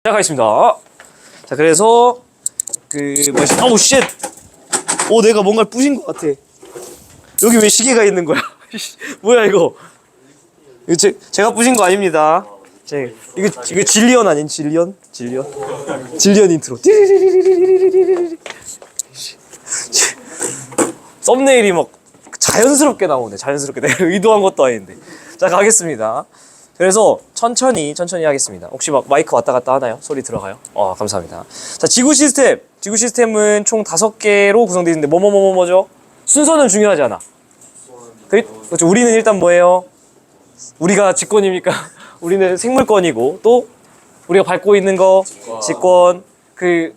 시작하겠습니다. 자, 그래서 아우 쉣! 내가 뭔가를 부신 것 같아. 여기 왜 시계가 있는 거야? 뭐야 이거? 이거 제가 부신 거 아닙니다. 이거 질리언 아닌 질리언? 질리언 인트로. 썸네일이 막 자연스럽게 나오네. 자연스럽게 내가 의도한 것도 아닌데. 자, 가겠습니다. 그래서 천천히 하겠습니다. 혹시 막 마이크 왔다 갔다 하나요? 소리 들어가요? 감사합니다. 자, 지구 시스템은 총 5개로 구성되어 있는데 뭐죠? 순서는 중요하지 않아. 그렇죠. 우리는 일단 뭐예요? 우리가 직권입니까? 우리는 생물권이고, 또 우리가 밟고 있는 거 직권,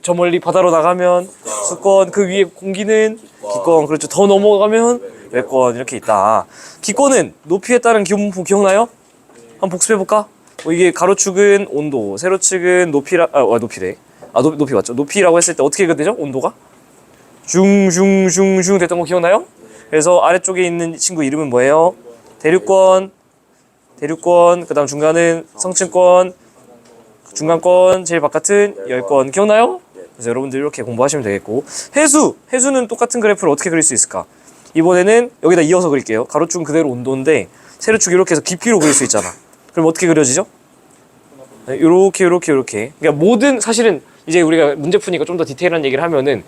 저 멀리 바다로 나가면 수권, 그 위에 공기는 기권, 그렇죠. 더 넘어가면 외권, 이렇게 있다. 기권은 높이에 따른 기온분포 기억나요? 한번 복습해볼까? 이게 가로축은 온도, 세로축은 높이래. 높이 맞죠? 높이라고 했을 때 어떻게 되죠? 온도가? 슝 됐던 거 기억나요? 그래서 아래쪽에 있는 친구 이름은 뭐예요? 대륙권, 그 다음 중간은 성층권, 중간권, 제일 바깥은 열권. 기억나요? 그래서 여러분들 이렇게 공부하시면 되겠고, 해수는 똑같은 그래프를 어떻게 그릴 수 있을까? 이번에는 여기다 이어서 그릴게요. 가로축은 그대로 온도인데 세로축 이렇게 해서 깊이로 그릴 수 있잖아. 그럼 어떻게 그려지죠? 요렇게. 그러니까 사실은 이제 우리가 문제 푸니까 좀 더 디테일한 얘기를 하면은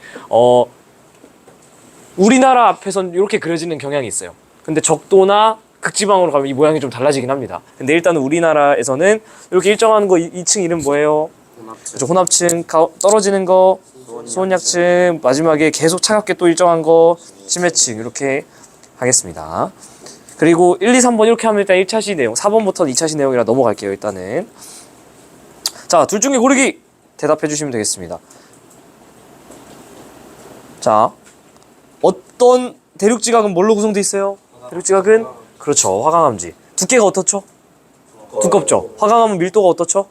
우리나라 앞에선 이렇게 그려지는 경향이 있어요. 근데 적도나 극지방으로 가면 이 모양이 좀 달라지긴 합니다. 근데 일단은 우리나라에서는 이렇게 일정한 거 2층 이름 뭐예요? 혼합층, 떨어지는 거 수온약층, 마지막에 계속 차갑게 또 일정한 거 심해층, 이렇게 하겠습니다. 그리고 1, 2, 3번 이렇게 하면 일단 1차시 내용, 4번부터는 2차시 내용이라 넘어갈게요. 일단은 자, 둘 중에 고르기 대답해 주시면 되겠습니다. 자, 어떤 대륙지각은 뭘로 구성되어 있어요? 대륙지각은 그렇죠, 화강암지. 두께가 어떻죠? 두껍죠. 화강암은 밀도가 어떻죠?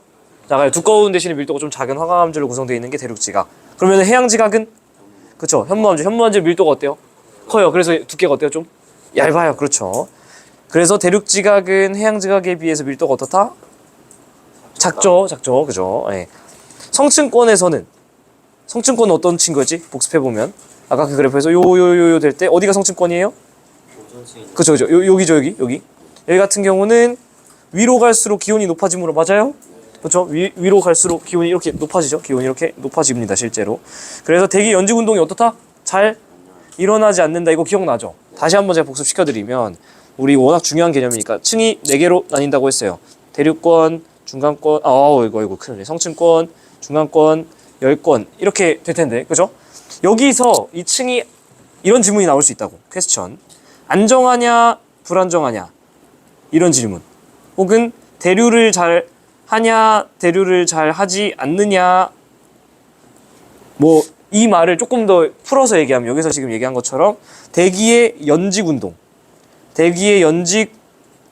작아요. 두꺼운 대신에 밀도가 좀 작은 화강암지로 구성되어 있는 게 대륙지각. 그러면 해양지각은 그렇죠, 현무암지 밀도가 어때요? 커요. 그래서 두께가 어때요? 좀 얇아요. 그렇죠. 그래서 대륙지각은 해양지각에 비해서 밀도가 어떻다? 작죠. 그죠? 예. 성층권은 어떤 친구였지? 복습해보면 아까 그 그래프에서 요 될 때 어디가 성층권이에요? 그죠. 여기 같은 경우는 위로 갈수록 기온이 높아짐으로, 맞아요? 그렇죠. 위로 갈수록 기온이 이렇게 높아지죠. 기온이 이렇게 높아집니다, 실제로. 그래서 대기 연직 운동이 어떻다? 잘 일어나지 않는다. 이거 기억나죠? 다시 한번 제가 복습시켜드리면, 우리 워낙 중요한 개념이니까 층이 4개로 나뉜다고 했어요. 대륙권, 중간권, 이거 큰일이네. 성층권, 중간권, 열권, 이렇게 될 텐데, 그죠? 여기서 이 층이 이런 질문이 나올 수 있다고. 퀘스천. 안정하냐, 불안정하냐, 이런 질문. 혹은 대류를 잘 하냐, 대류를 잘 하지 않느냐. 이 말을 조금 더 풀어서 얘기하면, 여기서 지금 얘기한 것처럼 대기의 연직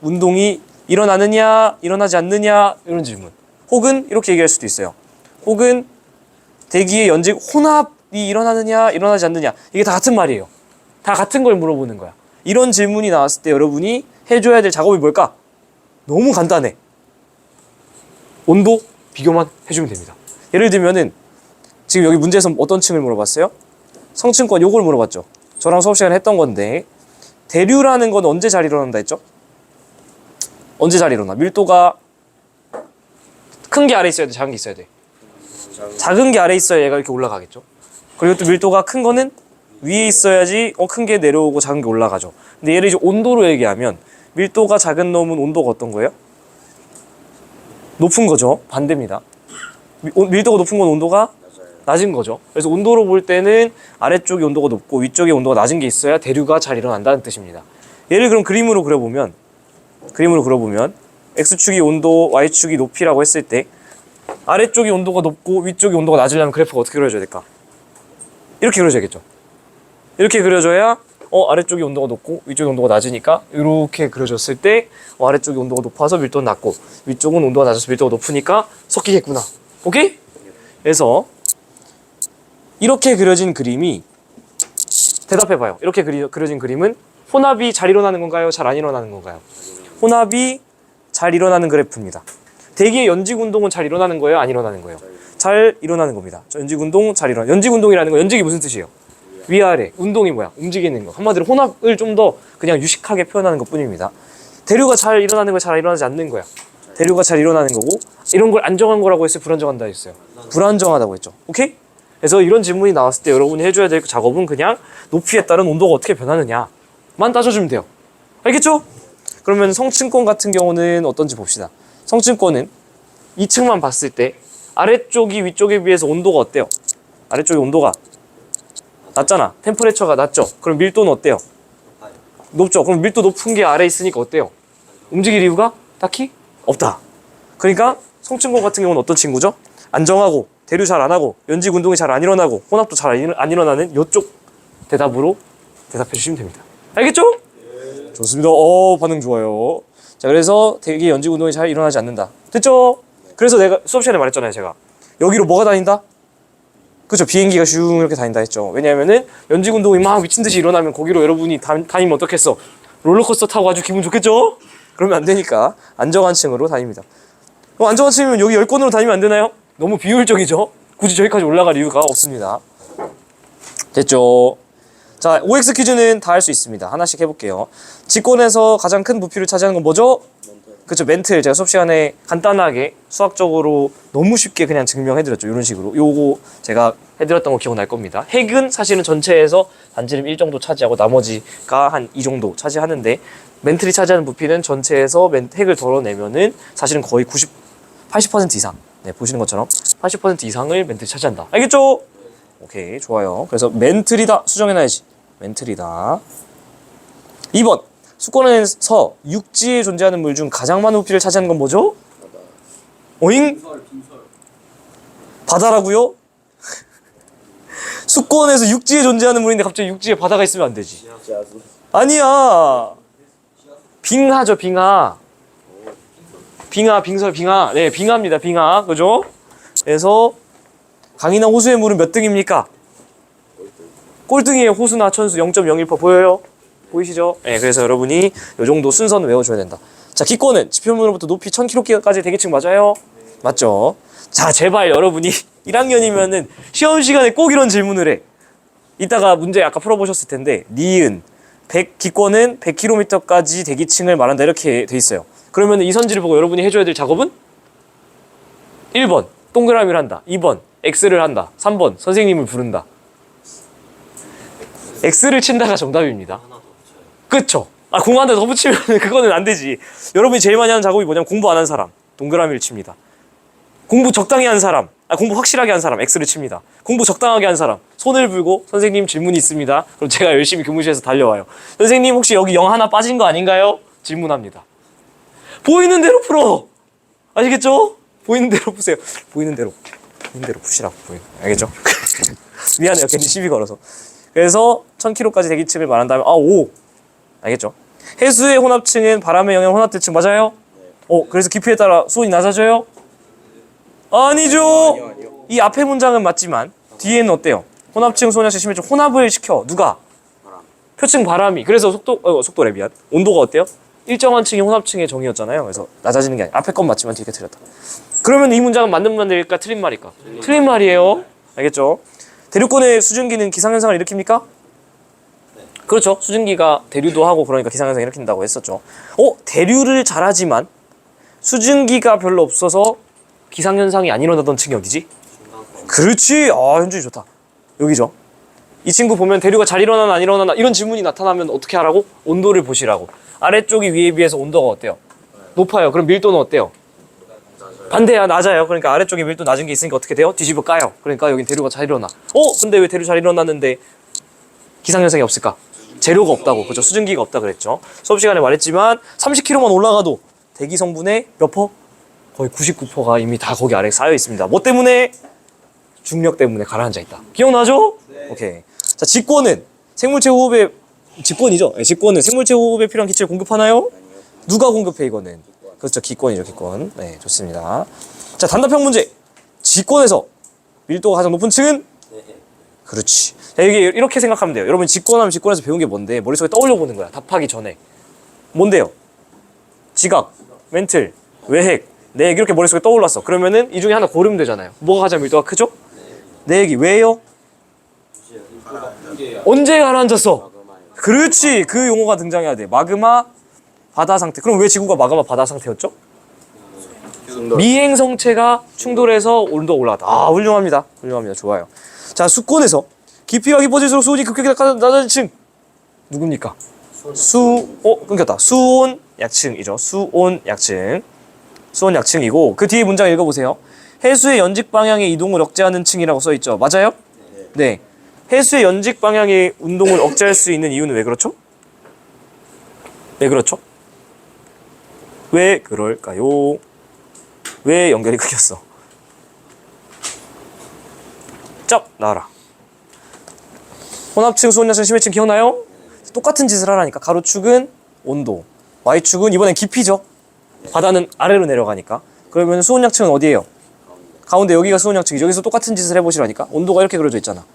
운동이 일어나느냐, 일어나지 않느냐, 이런 질문. 혹은 이렇게 얘기할 수도 있어요. 혹은 대기의 연직 혼합이 일어나느냐, 일어나지 않느냐. 이게 다 같은 말이에요. 다 같은 걸 물어보는 거야. 이런 질문이 나왔을 때 여러분이 해줘야 될 작업이 뭘까? 너무 간단해. 온도 비교만 해주면 됩니다. 예를 들면은 지금 여기 문제에서 어떤 층을 물어봤어요? 성층권, 요걸 물어봤죠. 저랑 수업 시간에 했던 건데, 대류라는 건 언제 잘 일어난다 했죠? 언제 잘 일어나? 밀도가 큰 게 아래 있어야 돼, 작은 게 있어야 돼? 작은 게 아래 있어야 얘가 이렇게 올라가겠죠. 그리고 또 밀도가 큰 거는 위에 있어야지 큰 게 내려오고 작은 게 올라가죠. 근데 얘를 이제 온도로 얘기하면, 밀도가 작은 놈은 온도가 어떤 거예요? 높은 거죠. 반대입니다. 밀도가 높은 건 온도가 낮은 거죠. 그래서 온도로 볼 때는 아래쪽이 온도가 높고 위쪽에 온도가 낮은 게 있어야 대류가 잘 일어난다는 뜻입니다. 얘를 그럼 그림으로 그려보면 X축이 온도, Y축이 높이라고 했을 때 아래쪽이 온도가 높고 위쪽이 온도가 낮으려면 그래프가 어떻게 그려져야 될까? 이렇게 그려져야겠죠. 이렇게 그려져야 아래쪽이 온도가 높고 위쪽이 온도가 낮으니까 이렇게 그려졌을 때 아래쪽이 온도가 높아서 밀도는 낮고 위쪽은 온도가 낮아서 밀도가 높으니까 섞이겠구나. 오케이? 그래서 이렇게 그려진 그림이, 대답해봐요. 이렇게 그려진 그림은 혼합이 잘 일어나는 건가요? 잘 안 일어나는 건가요? 혼합이 잘 일어나는 그래프입니다. 대기의 연직 운동은 잘 일어나는 거예요? 안 일어나는 거예요? 잘 일어나는 겁니다. 연직 운동 잘 일어나. 연직 운동이라는 거 연직이 무슨 뜻이에요? 위아래. 운동이 뭐야? 움직이는 거. 한마디로 혼합을 좀 더 그냥 유식하게 표현하는 것 뿐입니다. 대류가 잘 일어나는 거야? 잘 일어나지 않는 거야? 대류가 잘 일어나는 거고, 이런 걸 안정한 거라고 했어요? 불안정한다 했어요? 불안정하다고 했죠. 오케이? 그래서 이런 질문이 나왔을 때 여러분이 해줘야 될 작업은 그냥 높이에 따른 온도가 어떻게 변하느냐만 따져주면 돼요. 알겠죠? 그러면 성층권 같은 경우는 어떤지 봅시다. 성층권은 2층만 봤을 때 아래쪽이 위쪽에 비해서 온도가 어때요? 아래쪽이 온도가 낮잖아. 템퍼레처가 낮죠? 그럼 밀도는 어때요? 높죠? 그럼 밀도 높은 게 아래에 있으니까 어때요? 움직일 이유가 딱히 없다. 그러니까 성층권 같은 경우는 어떤 친구죠? 안정하고 대류 잘 안 하고 연직 운동이 잘 안 일어나고 혼합도 잘 안 일어나는 이쪽 대답으로 대답해 주시면 됩니다. 알겠죠? 네. 좋습니다. 반응 좋아요. 자, 그래서 대기 연직 운동이 잘 일어나지 않는다. 됐죠? 그래서 내가 수업 시간에 말했잖아요. 제가 여기로 뭐가 다닌다? 그렇죠. 비행기가 슝 이렇게 다닌다 했죠. 왜냐하면은 연직 운동이 막 미친 듯이 일어나면 거기로 여러분이 다니면 어떻겠어? 롤러코스터 타고 아주 기분 좋겠죠? 그러면 안 되니까 안정한 층으로 다닙니다. 그럼 안정한 층이면 여기 10권으로 다니면 안 되나요? 너무 비효율적이죠? 굳이 저기까지 올라갈 이유가 없습니다. 됐죠? 자, OX 퀴즈는 다 할 수 있습니다. 하나씩 해볼게요. 직권에서 가장 큰 부피를 차지하는 건 뭐죠? 그쵸, 멘틀. 제가 수업 시간에 간단하게 수학적으로 너무 쉽게 그냥 증명해드렸죠. 이런 식으로. 요거 제가 해드렸던 거 기억날 겁니다. 핵은 사실은 전체에서 반지름 1 정도 차지하고 나머지가 한 2 정도 차지하는데, 멘틀이 차지하는 부피는 전체에서 핵을 덜어내면은 사실은 거의 80% 이상. 네, 보시는 것처럼 80% 이상을 멘틀이 차지한다. 알겠죠? 오케이, 좋아요. 그래서 멘틀이다 수정해놔야지. 멘틀이다. 2번. 수권에서 육지에 존재하는 물 중 가장 많은 부피를 차지하는 건 뭐죠? 오잉? 바다라고요? 수권에서 육지에 존재하는 물인데 갑자기 육지에 바다가 있으면 안 되지. 아니야. 빙하죠, 빙하. 빙하. 네, 빙하입니다, 빙하. 그죠? 그래서 강이나 호수의 물은 몇 등입니까? 꼴등이에요. 호수나 천수 0.01% 보여요? 보이시죠? 네, 그래서 여러분이 이 정도 순서는 외워줘야 된다. 자, 기권은 지표면으로부터 높이 1000km까지 대기층 맞아요? 맞죠? 자, 제발 여러분이 1학년이면은 시험 시간에 꼭 이런 질문을 해. 이따가 문제 아까 풀어보셨을 텐데, 니은 100 기권은 100km까지 대기층을 말한다 이렇게 돼 있어요. 그러면 이 선지를 보고 여러분이 해줘야 될 작업은 1번 동그라미를 한다, 2번 X를 한다, 3번 선생님을 부른다. X를 친다가 정답입니다. 그쵸? 공 한 대 더 붙이면 그거는 안 되지. 여러분이 제일 많이 하는 작업이 뭐냐면 공부 안 한 사람 동그라미를 칩니다. 공부 적당히 한 사람, 공부 확실하게 한 사람 X를 칩니다. 공부 적당하게 한 사람 손을 불고 선생님 질문이 있습니다. 그럼 제가 열심히 교무실에서 달려와요. 선생님 혹시 여기 0 하나 빠진 거 아닌가요? 질문합니다. 보이는 대로 풀어. 아시겠죠? 보이는 대로 푸세요. 보이는 대로 푸시라고. 알겠죠? 미안해요. 괜히 시비 걸어서. 그래서 1000km까지 대기층을 말한다면 5. 알겠죠? 해수의 혼합층은 바람의 영향 혼합대층 맞아요? 그래서 깊이에 따라 수온이 낮아져요? 아니죠. 아니요. 이 앞에 문장은 맞지만 뒤에는 어때요? 혼합층 소녀시 심해층 혼합을 시켜. 누가? 표층 바람이. 그래서 속도래 미안. 온도가 어때요? 일정한 층이 혼합층의 정의였잖아요. 그래서 낮아지는 게 아니라 앞에 건 맞지만 뒤에 틀렸다. 그러면 이 문장은 맞는 말일까 틀린 말일까? 틀린 말이에요. 알겠죠? 대류권의 수증기는 기상현상을 일으킵니까? 네. 그렇죠. 수증기가 대류도 하고 그러니까 기상현상 일으킨다고 했었죠. 대류를 잘하지만 수증기가 별로 없어서 기상현상이 안 일어나던 층이 어디지? 그렇지. 현준이 좋다. 여기죠. 이 친구 보면 대류가 잘 일어나나 안 일어나나 이런 질문이 나타나면 어떻게 하라고? 온도를 보시라고. 아래쪽이 위에 비해서 온도가 어때요? 높아요. 그럼 밀도는 어때요? 반대야, 낮아요. 그러니까 아래쪽에 밀도 낮은 게 있으니까 어떻게 돼요? 뒤집어 까요. 그러니까 여긴 대류가 잘 일어나. 근데 왜 대류 잘 일어났는데 기상현상이 없을까? 재료가 없다고. 그죠? 수증기가 없다 그랬죠. 수업 시간에 말했지만 30km만 올라가도 대기 성분의 몇 퍼? 거의 99%가 이미 다 거기 아래에 쌓여 있습니다. 뭐 때문에? 중력 때문에 가라앉아 있다. 기억나죠? 네. 오케이. 자, 직권은 생물체 호흡에 직권이죠? 네, 직권은 생물체 호흡에 필요한 기체를 공급하나요? 누가 공급해 이거는? 그렇죠. 기권이죠. 기권. 네, 좋습니다. 자, 단답형 문제. 직권에서 밀도가 가장 높은 층은? 그렇지. 자, 이게 이렇게 생각하면 돼요. 여러분 직권하면 직권에서 배운 게 뭔데? 머릿속에 떠올려 보는 거야. 답하기 전에. 뭔데요? 지각, 멘틀, 외핵, 내핵 이렇게 머릿속에 떠올랐어. 그러면은 이 중에 하나 고르면 되잖아요. 뭐가 가장 밀도가 크죠? 내핵이. 왜요? 언제 가라앉았어? 그렇지. 그 용어가 등장해야 돼. 마그마 바다 상태. 그럼 왜 지구가 마그마 바다 상태였죠? 미행 성체가 충돌해서 온도가 올라갔다. 아, 훌륭합니다. 훌륭합니다. 좋아요. 자, 수권에서 깊이가 깊어질수록 수온이 급격히 낮아진 층. 누굽니까? 끊겼다. 수온 약층이죠. 수온 약층. 수온 약층이고, 그 뒤에 문장 읽어보세요. 해수의 연직 방향의 이동을 억제하는 층이라고 써있죠. 맞아요? 네. 해수의 연직 방향의 운동을 억제할 수 있는 이유는 왜 그렇죠? 왜 그렇죠? 왜 그럴까요? 왜 연결이 끊겼어? 짭! 나와라. 혼합층, 수온약층, 심해층 기억나요? 똑같은 짓을 하라니까. 가로축은 온도, Y축은 이번엔 깊이죠. 바다는 아래로 내려가니까. 그러면 수온약층은 어디예요? 가운데 여기가 수온약층이죠. 여기서 똑같은 짓을 해보시라니까. 온도가 이렇게 그려져 있잖아.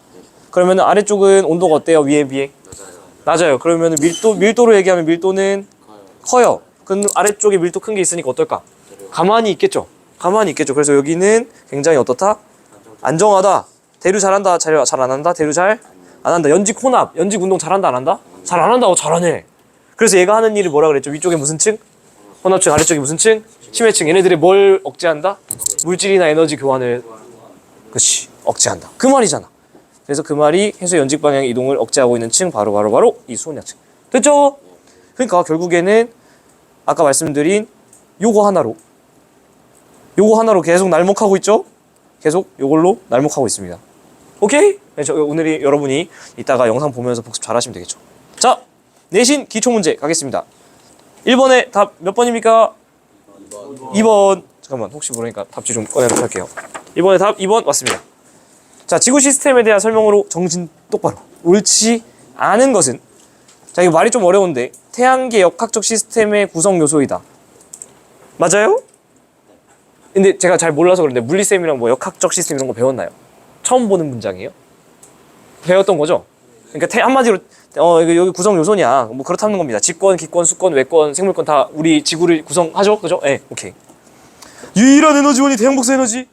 그러면 아래쪽은 온도가 어때요? 위에 비해? 낮아요. 그러면 밀도로 얘기하면 밀도는 커요. 그럼 아래쪽에 밀도 큰 게 있으니까 어떨까? 가만히 있겠죠. 가만히 있겠죠. 그래서 여기는 굉장히 어떻다? 안정하다. 대류 잘한다. 잘 안 한다. 대류 잘 안 한다. 연직 혼합. 연직 운동 잘한다. 안 한다? 잘 안 한다고. 잘하네. 그래서 얘가 하는 일이 뭐라 그랬죠? 위쪽에 무슨 층? 혼합층. 아래쪽에 무슨 층? 심해층. 얘네들이 뭘 억제한다? 물질이나 에너지 교환을 그치 억제한다. 그 말이잖아. 그래서 그 말이 해수 연직 방향의 이동을 억제하고 있는 층 바로 이 수온약층. 됐죠? 그러니까 결국에는 아까 말씀드린 요거 하나로 계속 날먹하고 있죠? 계속 요걸로 날먹하고 있습니다. 오케이? 오늘이 여러분이 이따가 영상 보면서 복습 잘 하시면 되겠죠. 자, 내신 기초문제 가겠습니다. 1번에 답 몇 번입니까? 2번. 잠깐만, 혹시 모르니까 답지 좀 꺼내놓고 할게요. 1번에 답 2번 맞습니다. 자, 지구 시스템에 대한 설명으로 정신 똑바로. 옳지 않은 것은, 자, 이거 말이 좀 어려운데, 태양계 역학적 시스템의 구성 요소이다. 맞아요? 근데 제가 잘 몰라서 그런데 물리쌤이랑 뭐 역학적 시스템 이런 거 배웠나요? 처음 보는 문장이에요? 배웠던 거죠? 그러니까 한마디로 여기 구성 요소냐 뭐 그렇다는 겁니다. 직권, 기권, 수권, 외권, 생물권 다 우리 지구를 구성하죠? 그죠? 네, 오케이. 유일한 에너지원이 태양복사 에너지.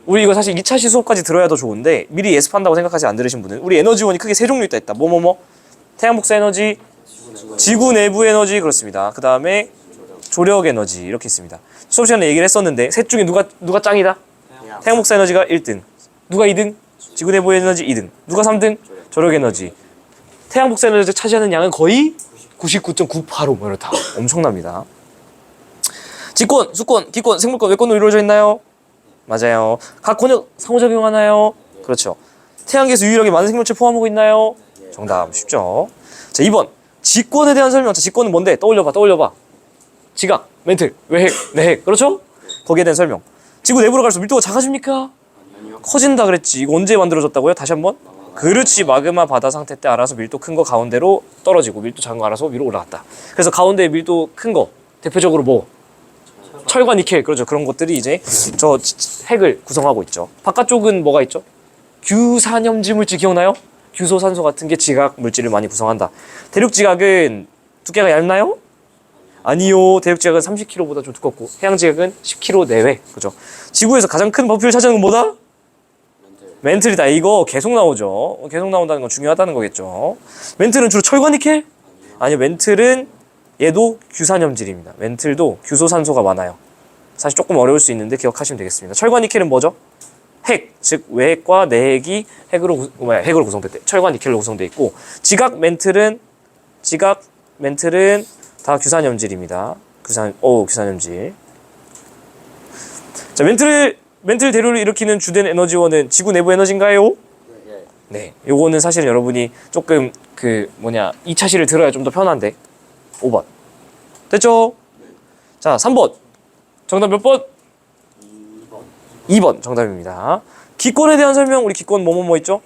우리 이거 사실 2차 시 수업까지 들어야 더 좋은데 미리 예습한다고 생각하지 안 들으신 분은 우리 에너지원이 크게 세 종류 있다 했다. 태양복사 에너지, 지구 내부 에너지. 그렇습니다. 그 다음에 조력 에너지 이렇게 있습니다. 수업 시간에 얘기를 했었는데 셋 중에 누가 짱이다? 태양복사 에너지가 1등. 누가 2등? 지구 내부 에너지 2등. 누가 3등? 조력 에너지. 태양복사 에너지 차지하는 양은 거의 99.985 뭐 이렇다. 엄청납니다. 직권, 수권, 기권, 생물권, 외권으로 이루어져 있나요? 맞아요. 각 권역 상호작용하나요? 그렇죠. 태양계에서 유일하게 많은 생물체 포함하고 있나요? 정답. 쉽죠. 자, 2번. 직권에 대한 설명. 자, 직권은 뭔데? 떠올려봐. 지각, 멘틀, 외핵, 내핵. 그렇죠? 거기에 대한 설명. 지구 내부로 갈수록 밀도가 작아집니까? 커진다 그랬지. 이거 언제 만들어졌다고요? 다시 한번. 그렇지. 마그마 바다 상태 때 알아서 밀도 큰 거 가운데로 떨어지고 밀도 작은 거 알아서 위로 올라갔다. 그래서 가운데 밀도 큰 거 대표적으로 뭐? 철과 니켈. 그렇죠. 그런 것들이 이제 저 핵을 구성하고 있죠. 바깥쪽은 뭐가 있죠? 규산염지 물질 기억나요? 규소, 산소 같은 게 지각 물질을 많이 구성한다. 대륙 지각은 두께가 얇나요? 아니요. 대륙 지각은 30km보다 좀 두껍고 해양 지각은 10km 내외. 그죠? 지구에서 가장 큰 버프를 차지하는 건 뭐다? 멘틀이다. 이거 계속 나오죠. 계속 나온다는 건 중요하다는 거겠죠. 멘틀은 주로 철과 니켈? 아니요. 멘틀은 얘도 규산염질입니다. 멘틀도 규소산소가 많아요. 사실 조금 어려울 수 있는데 기억하시면 되겠습니다. 철과 니켈은 뭐죠? 핵, 즉 외핵과 내핵이 핵으로 구성됐대. 철과 니켈로 구성되어 있고 지각 멘틀은 다 규산염질입니다. 규산염질. 자, 멘틀 대류를 일으키는 주된 에너지원은 지구 내부 에너지인가요? 네. 요거는 사실 여러분이 조금 2차 시를 들어야 좀 더 편한데. 5번. 됐죠? 자, 3번. 정답 몇 번? 2번 정답입니다. 기권에 대한 설명. 우리 기권 뭐 있죠?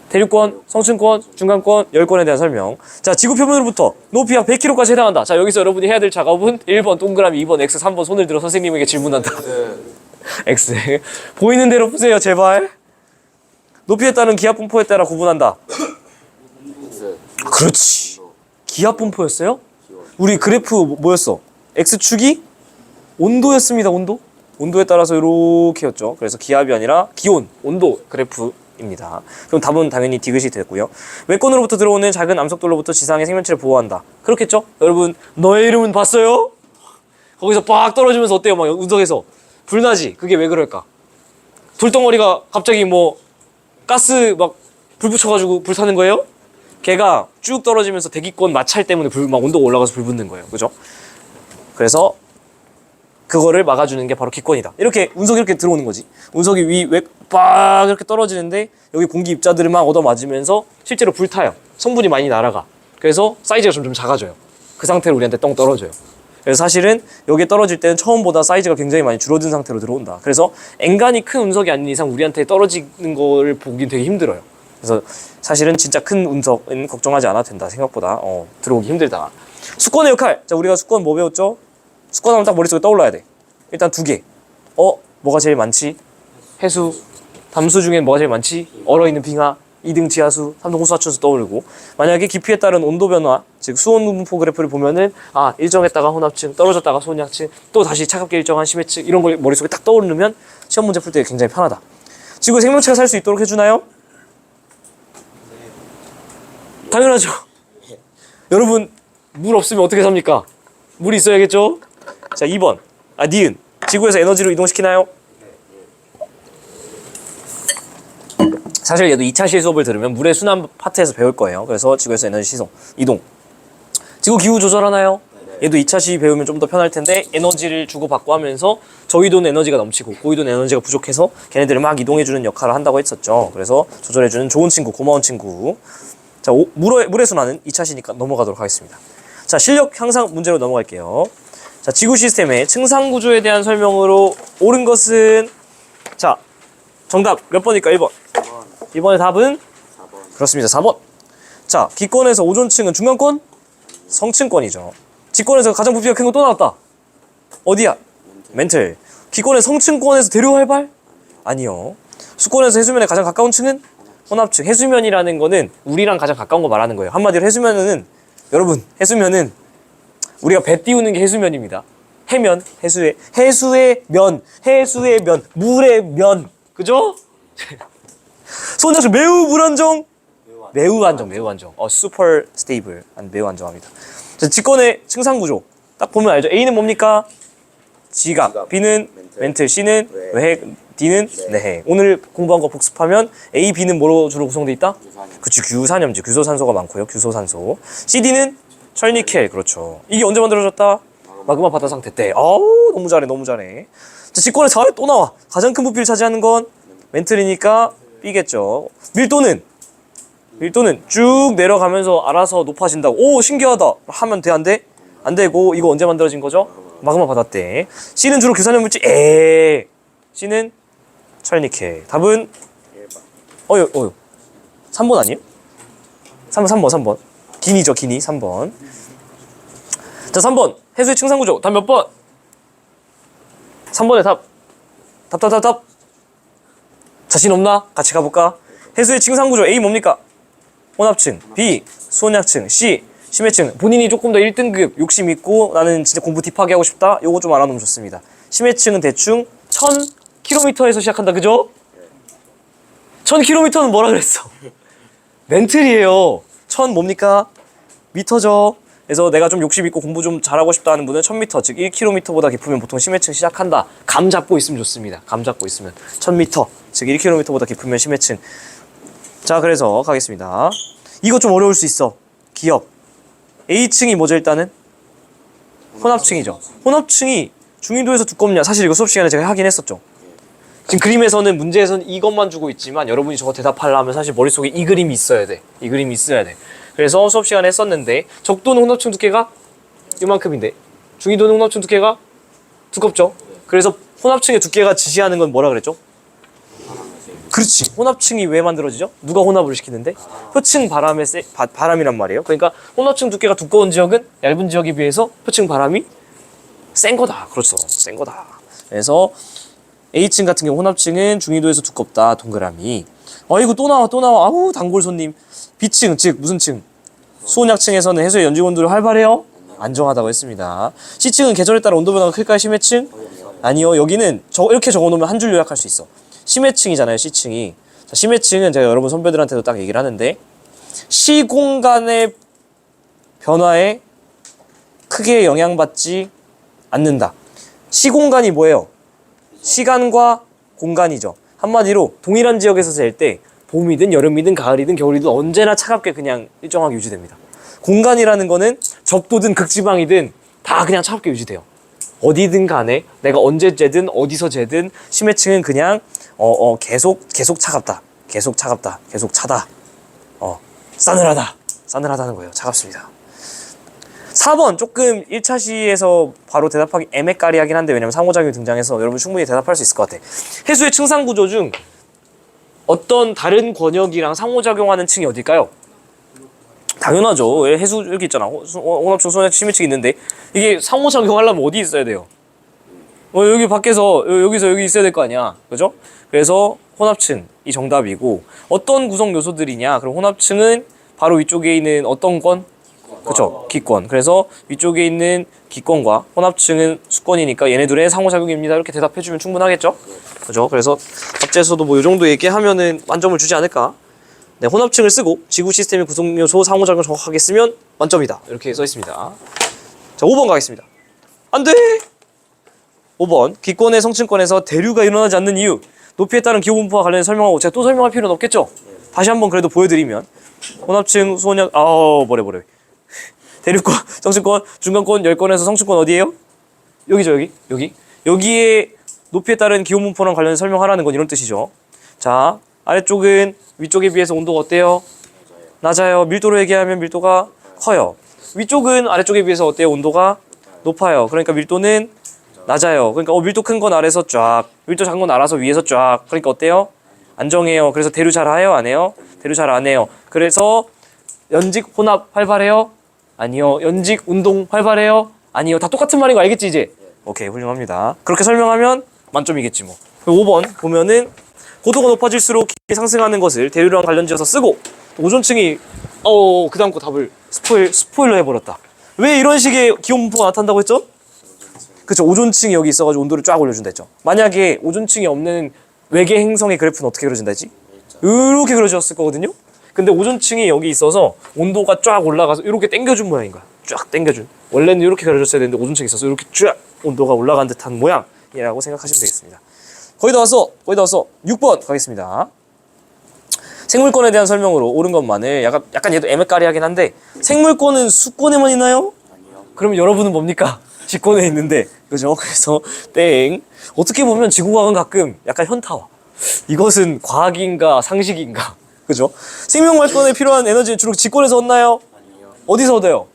대륙권, 성층권, 중간권, 열권에 대한 설명. 자, 지구 표면으로부터 높이 약 100km까지 해당한다. 자, 여기서 여러분이 해야 될 작업은 1번 동그라미, 2번 X, 3번 손을 들어 선생님에게 질문한다. X. 보이는 대로 푸세요, 제발. 높이에 따른 기압 분포에 따라 구분한다. 그렇지. 기압 분포였어요? 우리 그래프 뭐였어? X축이 온도였습니다. 온도에 따라서 이렇게였죠. 그래서 기압이 아니라 기온, 온도 그래프입니다. 그럼 답은 당연히 디귿이 됐고요. 외권으로부터 들어오는 작은 암석돌로부터 지상의 생명체를 보호한다. 그렇겠죠? 여러분 너의 이름은 봤어요? 거기서 빡 떨어지면서 어때요? 막 운석에서 불나지? 그게 왜 그럴까? 불덩어리가 갑자기 뭐 가스 막 불 붙여가지고 불 타는 거예요? 걔가 쭉 떨어지면서 대기권 마찰 때문에 막 온도가 올라가서 불 붙는 거예요. 그죠? 그래서 그거를 막아주는 게 바로 기권이다. 이렇게 운석이 이렇게 들어오는 거지. 운석이 빡 이렇게 떨어지는데 여기 공기 입자들을 막 얻어맞으면서 실제로 불타요. 성분이 많이 날아가. 그래서 사이즈가 점점 작아져요. 그 상태로 우리한테 똥 떨어져요. 그래서 사실은 여기에 떨어질 때는 처음보다 사이즈가 굉장히 많이 줄어든 상태로 들어온다. 그래서 엔간히 큰 운석이 아닌 이상 우리한테 떨어지는 걸 보긴 되게 힘들어요. 그래서 사실은 진짜 큰 운석은 걱정하지 않아도 된다. 생각보다 들어오기 힘들다. 수권의 역할. 자, 우리가 수권 뭐 배웠죠? 수권하면 딱 머릿속에 떠올라야 돼. 일단 2개. 뭐가 제일 많지? 해수. 담수 중엔 뭐가 제일 많지? 얼어있는 빙하. 2등 지하수, 3등 호수하천수 떠오르고, 만약에 깊이에 따른 온도 변화, 즉 수온 분포 그래프를 보면은 일정했다가 혼합층, 떨어졌다가 소량층, 또 다시 차갑게 일정한 심해층, 이런 걸 머릿속에 딱 떠오르면 시험 문제 풀 때 굉장히 편하다. 지구에 생명체가 살 수 있도록 해주나요? 당연하죠. 여러분 물 없으면 어떻게 삽니까? 물이 있어야겠죠? 자, 2번 니은. 지구에서 에너지로 이동시키나요? 사실 얘도 2차 실 수업을 들으면 물의 순환 파트에서 배울 거예요. 그래서 지구에서 에너지 이동. 지구 기후 조절하나요? 얘도 2차 시 배우면 좀 더 편할 텐데, 에너지를 주고받고 하면서 저희도는 에너지가 넘치고 고위도는 에너지가 부족해서 걔네들을 막 이동해주는 역할을 한다고 했었죠. 그래서 조절해주는 좋은 친구, 고마운 친구. 자, 물의 순환은 2차 시니까 넘어가도록 하겠습니다. 자, 실력 향상 문제로 넘어갈게요. 자, 지구 시스템의 층상 구조에 대한 설명으로 옳은 것은, 자, 정답 몇 번일까? 1번. 이번의 답은 4번. 그렇습니다. 4번. 자, 기권에서 오존층은 중간권? 성층권이죠. 지권에서 가장 부피가 큰 거 또 나왔다. 어디야? 멘틀. 기권에서 성층권에서 대류활발? 아니요. 수권에서 해수면에 가장 가까운 층은? 혼합층. 해수면이라는 거는 우리랑 가장 가까운 거 말하는 거예요. 한마디로 해수면은, 여러분, 해수면은 우리가 배 띄우는 게 해수면입니다. 해면, 해수의 면, 물의 면. 그죠? 소원장수 매우 불안정. 매우 안정. super stable. 매우 안정합니다. 자, 직권의 층상 구조. 딱 보면 알죠? A는 뭡니까? 지각. B는 멘틀. C는 외핵. D는 내핵. 오늘 공부한 거 복습하면 A, B는 뭐로 주로 구성되어 있다? 그치, 규산염지. 규소산소가 많고요. 규소산소. C, D는 철니켈. 그렇죠. 이게 언제 만들어졌다? 마그마 바다 상태 때. 너무 잘해. 자, 직권의 4회 또 나와. 가장 큰 부피를 차지하는 건 멘틀이니까 B겠죠. 밀도는 쭉 내려가면서 알아서 높아진다고. 오, 신기하다 하면 돼, 안 돼? 안 되고, 이거 언제 만들어진 거죠? 마그마 바다 때. C는 주로 규산염 물질. C는 철니켈. 답은 3번 아니에요? 3번. 기니죠, 기니. 3번. 자, 3번. 해수의 층상 구조. 답 몇 번? 3번의 답. 자신 없나? 같이 가볼까? 해수의 층상 구조. A 뭡니까? 혼합층. B 소량층. C 심해층. 본인이 조금 더 1등급 욕심 있고 나는 진짜 공부 딥하게 하고 싶다. 요거 좀 알아놓으면 좋습니다. 심해층은 대충 1000km에서 시작한다. 그죠? 1000km는 뭐라 그랬어? 멘틀이에요. 1000 뭡니까? 미터죠. 그래서 내가 좀 욕심 있고 공부 좀 잘하고 싶다 하는 분은 1000m, 즉 1km보다 깊으면 보통 심해층 시작한다. 감 잡고 있으면 좋습니다. 감 잡고 있으면 1000m, 즉 1km보다 깊으면 심해층. 자, 그래서 가겠습니다. 이거 좀 어려울 수 있어. 기억. A층이 뭐죠? 일단은 혼합층이죠. 혼합층이 중위도에서 두껍냐? 사실 이거 수업 시간에 제가 하긴 했었죠. 지금 그림에서는 문제에서는 이것만 주고 있지만 여러분이 저거 대답하려면 사실 머릿속에 이 그림이 있어야 돼. 이 그림이 있어야 돼. 그래서 수업 시간에 했었는데, 적도는 혼합층 두께가 이만큼인데 중위도는 혼합층 두께가 두껍죠. 그래서 혼합층의 두께가 지시하는 건 뭐라 그랬죠? 그렇지. 혼합층이 왜 만들어지죠? 누가 혼합을 시키는데? 표층 바람이란 말이에요. 그러니까 혼합층 두께가 두꺼운 지역은 얇은 지역에 비해서 표층 바람이 센 거다. 그렇죠. 센 거다. 그래서 A층 같은 경우 혼합층은 중위도에서 두껍다. 동그라미. 이거 또 나와. 아우, 단골 손님. B층, 즉 무슨 층? 수온약층에서는 해수의 연지 온도를 활발해요? 안정하다고 했습니다. C층은 계절에 따라 온도 변화가 클까요? 심해층? 아니요. 여기는 이렇게 적어놓으면 한 줄 요약할 수 있어. 심해층이잖아요. C층이. 자, 심해층은 제가 여러분 선배들한테도 딱 얘기를 하는데 시공간의 변화에 크게 영향받지 않는다. 시공간이 뭐예요? 시간과 공간이죠. 한마디로 동일한 지역에서 살 때 봄이든 여름이든 가을이든 겨울이든 언제나 차갑게 그냥 일정하게 유지됩니다. 공간이라는 거는 적도든 극지방이든 다 그냥 차갑게 유지돼요. 어디든 간에 내가 언제 재든 어디서 재든 심해층은 그냥 계속 차갑다. 계속 차갑다. 계속 차다. 싸늘하다는 거예요. 차갑습니다. 4번 조금 1차 시에서 바로 대답하기 애매까리하긴 한데 왜냐면 상호작용이 등장해서 여러분 충분히 대답할 수 있을 것 같아. 해수의 층상 구조 중 어떤 다른 권역이랑 상호작용하는 층이 어딜까요? 당연하죠. 해수 여기 있잖아. 혼합층, 소합층, 심해층이 있는데 이게 상호작용하려면 어디 있어야 돼요? 여기 밖에서 여기서 여기 있어야 될 거 아니야. 그죠? 그래서 혼합층이 정답이고 어떤 구성 요소들이냐? 그럼 혼합층은 바로 위쪽에 있는 어떤 권? 그쵸? 기권. 그래서 위쪽에 있는 기권과 혼합층은 수권이니까 얘네들의 상호작용입니다. 이렇게 대답해주면 충분하겠죠? 그죠? 그래서 답제에서도 뭐 이 정도 얘기하면은 만점을 주지 않을까? 네, 혼합층을 쓰고 지구 시스템의 구성 요소 상호작용 정확하게 쓰면 만점이다. 이렇게 써 있습니다. 자, 5번 가겠습니다. 안 돼! 5번. 기권의 성층권에서 대류가 일어나지 않는 이유. 높이에 따른 기호 분포와 관련해서 설명하고 제가 또 설명할 필요는 없겠죠? 다시 한번 그래도 보여드리면 혼합층, 수온양, 뭐래. 대류권, 성층권, 중간권, 열권에서 성층권 어디예요? 여기죠, 여기. 여기에 높이에 따른 기온 분포랑 관련해서 설명하라는 건 이런 뜻이죠. 자, 아래쪽은 위쪽에 비해서 온도가 어때요? 낮아요. 밀도로 얘기하면 밀도가 커요. 위쪽은 아래쪽에 비해서 어때요? 온도가 높아요. 그러니까 밀도는 낮아요. 그러니까 밀도 큰 건 아래서 쫙, 밀도 작은 건 알아서 위에서 쫙. 그러니까 어때요? 안정해요. 그래서 대류 잘 해요? 안 해요? 대류 잘 안 해요. 그래서 연직 혼합 활발해요? 아니요. 연직 운동 활발해요? 아니요. 다 똑같은 말인 거 알겠지 이제? 오케이, 훌륭합니다. 그렇게 설명하면 만점이겠지 뭐. 5번 보면은 고도가 높아질수록 깊이 상승하는 것을 대류랑 관련지어서 쓰고 오존층이 그 다음 거 답을 스포일러 해버렸다. 왜 이런 식의 기온 분포가 나타난다고 했죠? 그쵸, 오존층이 여기 있어가지고 온도를 쫙 올려준다 했죠. 만약에 오존층이 없는 외계 행성의 그래프는 어떻게 그려진다 했지? 이렇게 그려졌을 거거든요. 근데 오존층이 여기 있어서 온도가 쫙 올라가서 이렇게 당겨준 모양인 거야. 쫙 당겨준. 원래는 이렇게 그려졌어야 되는데 오존층이 있어서 이렇게 쫙 온도가 올라간 듯한 모양이라고 생각하시면 되겠습니다. 거의 다 왔어. 6번 가겠습니다. 생물권에 대한 설명으로 옳은 것만을 약간 얘도 애매까리하긴 한데 생물권은 수권에만 있나요? 아니요. 그러면 여러분은 뭡니까? 지권에 있는데, 그죠? 그래서 땡. 어떻게 보면 지구과학은 가끔 약간 현타와. 이것은 과학인가 상식인가? 그죠? 생명 활동에 필요한 에너지는 주로 지권에서 얻나요? 아니요. 어디서 얻어요?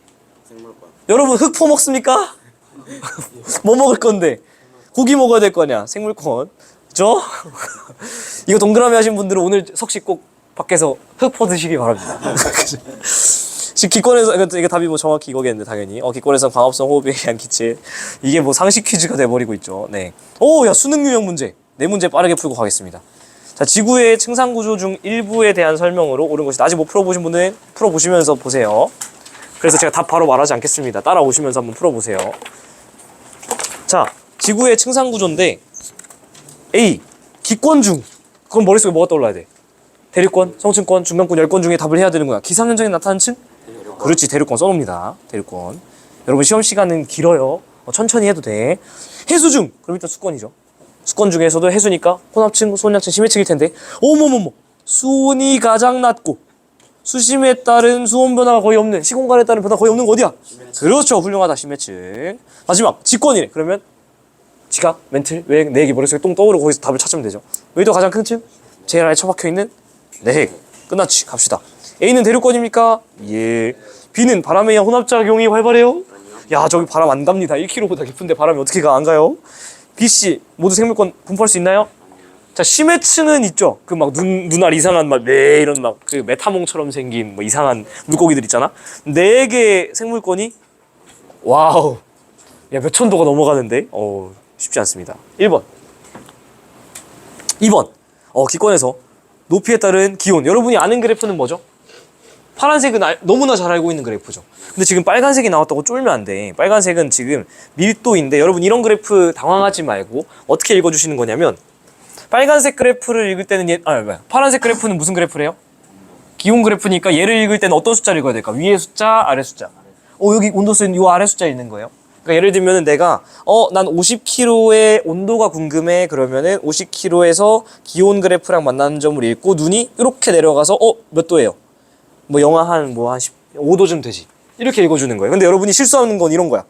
생물권. 여러분 흙 퍼먹습니까? 뭐 먹을 건데? 고기 먹어야 될 거냐? 생물권. 그죠? 이거 동그라미 하신 분들은 오늘 석식 꼭 밖에서 흙 퍼드시기 바랍니다. 기권에서 이게 답이 뭐 정확히 이거겠는데 당연히 기권에서 광합성 호흡에 의한 기체 이게 뭐 상식 퀴즈가 돼버리고 있죠. 네. 야 수능 유형 문제 4문제 빠르게 풀고 가겠습니다. 자, 지구의 층상 구조 중 일부에 대한 설명으로 옳은 것이 아직 못 풀어보신 분은 풀어보시면서 보세요. 그래서 제가 답 바로 말하지 않겠습니다. 따라오시면서 한번 풀어보세요. 자, 지구의 층상 구조인데 A 기권 중 그럼 머릿속에 뭐가 떠올라야 돼? 대류권, 성층권, 중간권, 열권 중에 답을 해야 되는 거야. 기상 현상에 나타나는 층? 그렇지, 대류권 써놓습니다. 대류권. 여러분 시험 시간은 길어요. 천천히 해도 돼. 해수 중 그럼 일단 수권이죠. 수권 중에서도 해수니까 혼합층, 수온양층, 심해층일 텐데 어머머머 수온이 가장 낮고 수심에 따른 수온 변화가 거의 없는 시공간에 따른 변화가 거의 없는 거 어디야? 심해층. 그렇죠, 훌륭하다. 심해층. 마지막 직권이래. 그러면 지각, 멘틀, 외행, 내액이 머릿속에 똥 떠오르고 거기서 답을 찾으면 되죠. 여기도 가장 큰 층? 제일 아래 처박혀있는 내핵. 끝났지. 갑시다. A는 대류권입니까? 예. B는 바람에 의한 혼합작용이 활발해요? 야, 저기 바람 안 갑니다. 1km보다 깊은데 바람이 어떻게 안 가요? B, C 모두 생물권 분포할 수 있나요? 자, 심해층은 있죠. 그 막 눈알 이상한 이런 그 메타몽처럼 생긴 뭐 이상한 물고기들 있잖아. 4개 생물권이 와우. 야, 몇천 도가 넘어가는데. 쉽지 않습니다. 1번. 2번. 기권에서 높이에 따른 기온. 여러분이 아는 그래프는 뭐죠? 파란색은 너무나 잘 알고 있는 그래프죠. 근데 지금 빨간색이 나왔다고 쫄면 안 돼. 빨간색은 지금 밀도인데 여러분 이런 그래프 당황하지 말고 어떻게 읽어주시는 거냐면 빨간색 그래프를 읽을 때는 파란색 그래프는 무슨 그래프래요? 기온 그래프니까 얘를 읽을 때는 어떤 숫자를 읽어야 될까? 위에 숫자, 아래 숫자. 여기 온도수는 이 아래 숫자 있는 거예요. 그러니까 예를 들면은 내가 난 50kg의 온도가 궁금해. 그러면은 50kg에서 기온 그래프랑 만나는 점을 읽고 눈이 이렇게 내려가서 몇 도예요? 뭐 영하 한 5도쯤 되지. 이렇게 읽어주는 거예요. 근데 여러분이 실수하는 건 이런 거야.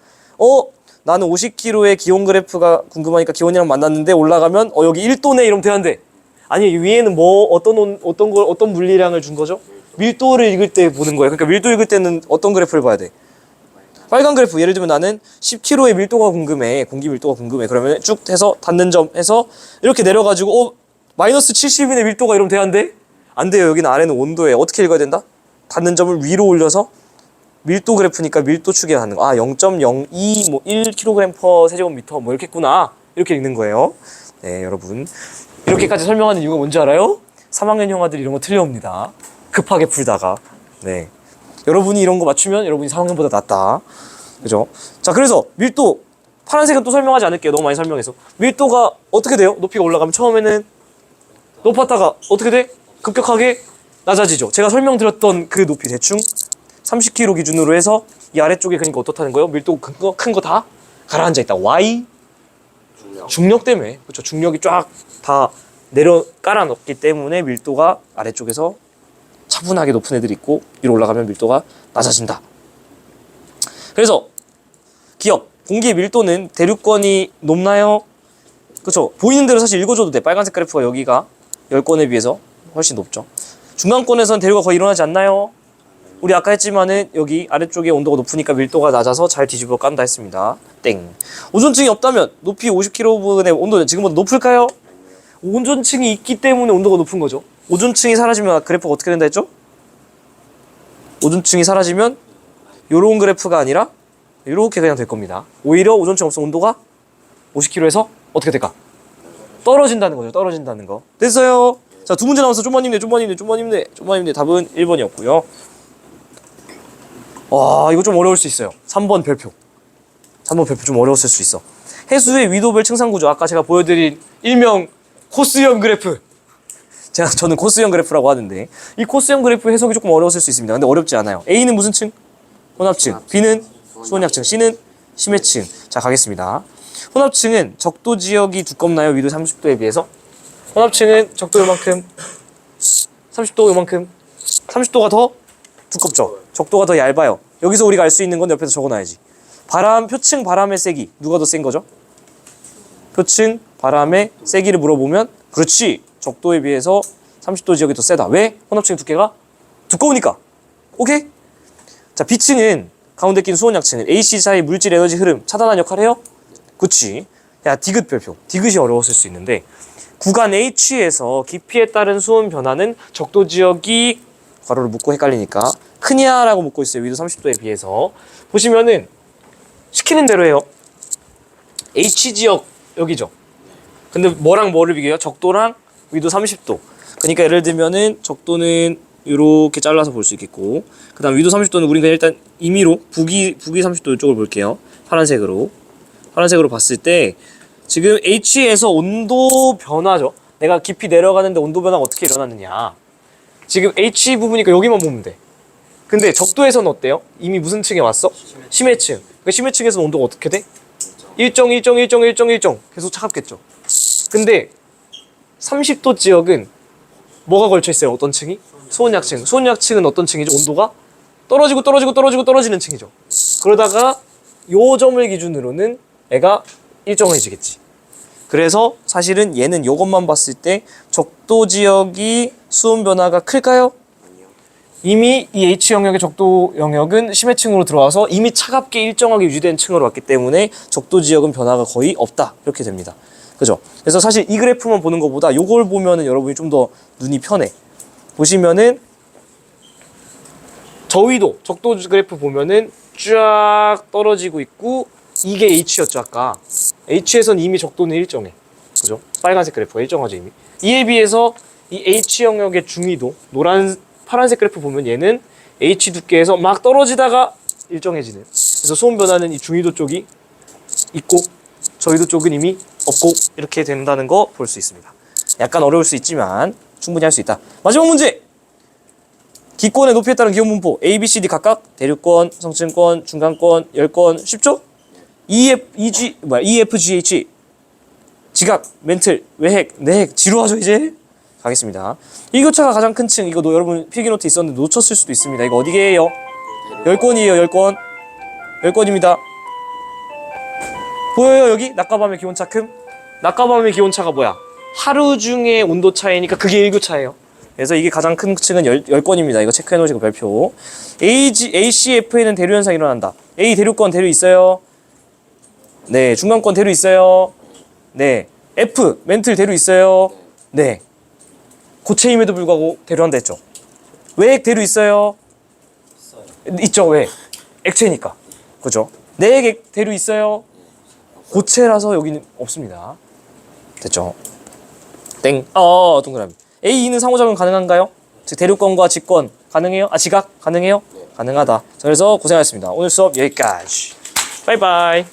나는 50kg의 기온 그래프가 궁금하니까 기온이랑 만났는데 올라가면 여기 1도네 이러면 되는데 아니 위에는 뭐 어떤 물리량을 준 거죠? 밀도를 읽을 때 보는 거예요. 그러니까 밀도 읽을 때는 어떤 그래프를 봐야 돼? 빨간 그래프. 예를 들면 나는 10kg의 밀도가 궁금해. 공기 밀도가 궁금해. 그러면 쭉 해서 닿는 점 해서 이렇게 내려가지고 마이너스 70인의 밀도가 이러면 되는데 안 돼요. 여기는 아래는 온도예요. 어떻게 읽어야 된다? 닿는 점을 위로 올려서 밀도 그래프니까 밀도 축에 하는 거. 0.02 뭐 1kg per 세제곱미터 뭐 이렇게 했구나. 이렇게 읽는 거예요. 네, 여러분. 이렇게까지 설명하는 이유가 뭔지 알아요? 3학년 형아들이 이런 거 틀려옵니다. 급하게 풀다가. 네. 여러분이 이런 거 맞추면 여러분이 3학년보다 낫다. 그죠? 자, 그래서 밀도. 파란색은 또 설명하지 않을게요. 너무 많이 설명해서. 밀도가 어떻게 돼요? 높이가 올라가면 처음에는 높았다가 어떻게 돼? 급격하게 낮아지죠. 제가 설명드렸던 그 높이 대충 30kg 기준으로 해서 이 아래쪽에 그러니까 어떻다는 거예요? 밀도 큰 거 다 가라앉아 있다. Y? 중력 때문에. 그렇죠. 중력이 쫙 다 깔아놓기 때문에 밀도가 아래쪽에서 차분하게 높은 애들이 있고 위로 올라가면 밀도가 낮아진다. 그래서 기억. 공기의 밀도는 대륙권이 높나요? 그렇죠. 보이는 대로 사실 읽어줘도 돼. 빨간색 그래프가 여기가 10권에 비해서 훨씬 높죠. 중간권에서는 대류가 거의 일어나지 않나요? 우리 아까 했지만은 여기 아래쪽에 온도가 높으니까 밀도가 낮아서 잘 뒤집어 깐다 했습니다. 땡. 오존층이 없다면 높이 50km의 온도는 지금보다 높을까요? 오존층이 있기 때문에 온도가 높은 거죠. 오존층이 사라지면 그래프가 어떻게 된다 했죠? 오존층이 사라지면 요런 그래프가 아니라 이렇게 그냥 될 겁니다. 오히려 오존층 없으면 온도가 50km에서 어떻게 될까? 떨어진다는 거죠. 떨어진다는 거. 됐어요. 자, 두 문제 남았어. 좀만 힘내. 답은 1번이었고요. 와, 이거 좀 어려울 수 있어요. 3번 별표 좀 어려웠을 수 있어. 해수의 위도별 층상구조. 아까 제가 보여드린 일명 코스형 그래프. 저는 코스형 그래프라고 하는데 이 코스형 그래프 해석이 조금 어려웠을 수 있습니다. 근데 어렵지 않아요. A는 무슨 층? 혼합층. B는 수온약층. C는 심해층. 자, 가겠습니다. 혼합층은 적도 지역이 두껍나요? 위도 30도에 비해서? 혼합층은 적도 요만큼, 30도 요만큼, 30도가 더 두껍죠. 적도가 더 얇아요. 여기서 우리가 알 수 있는 건 옆에서 적어놔야지. 표층 바람의 세기. 누가 더 센 거죠? 표층 바람의 세기를 물어보면 그렇지. 적도에 비해서 30도 지역이 더 세다. 왜? 혼합층의 두께가 두꺼우니까. 오케이? 자, B층은 가운데 낀 수온약층은 AC 사이 물질 에너지 흐름 차단하는 역할을 해요? 그치. 야, 디귿 별표. 디귿이 어려웠을 수 있는데 구간 H에서 깊이에 따른 수온 변화는 적도 지역이 괄호를 묶고 헷갈리니까 크냐라고 묶고 있어요. 위도 30도에 비해서. 보시면은 시키는 대로 해요. H 지역 여기죠. 근데 뭐랑 뭐를 비교해요? 적도랑 위도 30도. 그러니까 예를 들면은 적도는 이렇게 잘라서 볼 수 있겠고, 그 다음 위도 30도는 우리가 일단 임의로 북이 30도 이쪽을 볼게요. 파란색으로 봤을 때 지금 H에서 온도 변화죠. 내가 깊이 내려가는데 온도 변화가 어떻게 일어났느냐. 지금 H 부분이니까 여기만 보면 돼. 근데 적도에서는 어때요? 이미 무슨 층에 왔어? 심해층. 그러니까 심해층에서는 온도가 어떻게 돼? 일정 계속 차갑겠죠. 근데 30도 지역은 뭐가 걸쳐 있어요? 어떤 층이? 수온약층. 수온약층은 어떤 층이죠? 온도가 떨어지는 층이죠. 그러다가 요 점을 기준으로는 애가 일정해지겠지. 그래서 사실은 얘는 요것만 봤을 때 적도 지역이 수온 변화가 클까요? 이미 이 H 영역의 적도 영역은 심해층으로 들어와서 이미 차갑게 일정하게 유지된 층으로 왔기 때문에 적도 지역은 변화가 거의 없다. 이렇게 됩니다. 그죠? 그래서 사실 이 그래프만 보는 것보다 요걸 보면은 여러분이 좀 더 눈이 편해. 보시면은 저위도 적도 그래프 보면은 쫙 떨어지고 있고 이게 H였죠 아까. H에서는 이미 적도는 일정해. 그죠? 빨간색 그래프가 일정하죠 이미. 이에 비해서 이 H 영역의 중위도 파란색 그래프 보면 얘는 H 두께에서 막 떨어지다가 일정해지는. 그래서 소음 변화는 이 중위도 쪽이 있고 저위도 쪽은 이미 없고 이렇게 된다는 거 볼 수 있습니다. 약간 어려울 수 있지만 충분히 할 수 있다. 마지막 문제! 기권의 높이에 따른 기온 분포 A, B, C, D 각각 대륙권, 성층권, 중간권, 열권 쉽죠? EFGH 지각, 멘틀, 외핵, 내핵 지루하죠 이제? 가겠습니다. 일교차가 가장 큰 층 이거 여러분 필기노트 있었는데 놓쳤을 수도 있습니다. 이거 어디게요? 열권이에요. 열권. 열권입니다. 보여요 여기? 낮과 밤의 기온차 큼? 낮과 밤의 기온차가 뭐야? 하루 중의 온도 차이니까 그게 일교차예요. 그래서 이게 가장 큰 층은 열권입니다. 이거 체크해 놓으시고 별표. ACF에는 대류 현상이 일어난다. A 대륙권 대류 있어요. 네. 중간권 대류 있어요. 네. F 멘틀 대류 있어요. 네. 고체임에도 불구하고 대류한다 했죠. 외핵 대류 있어요. 있죠. 왜? 액체니까. 그죠? 내핵 대류 있어요. 고체라서 여기는 없습니다. 됐죠? 땡. 동그라미. A2는 상호작용 가능한가요? 즉 대륙권과 직권 가능해요? 지각 가능해요? 가능하다. 자, 그래서 고생하셨습니다. 오늘 수업 여기까지. 바이바이.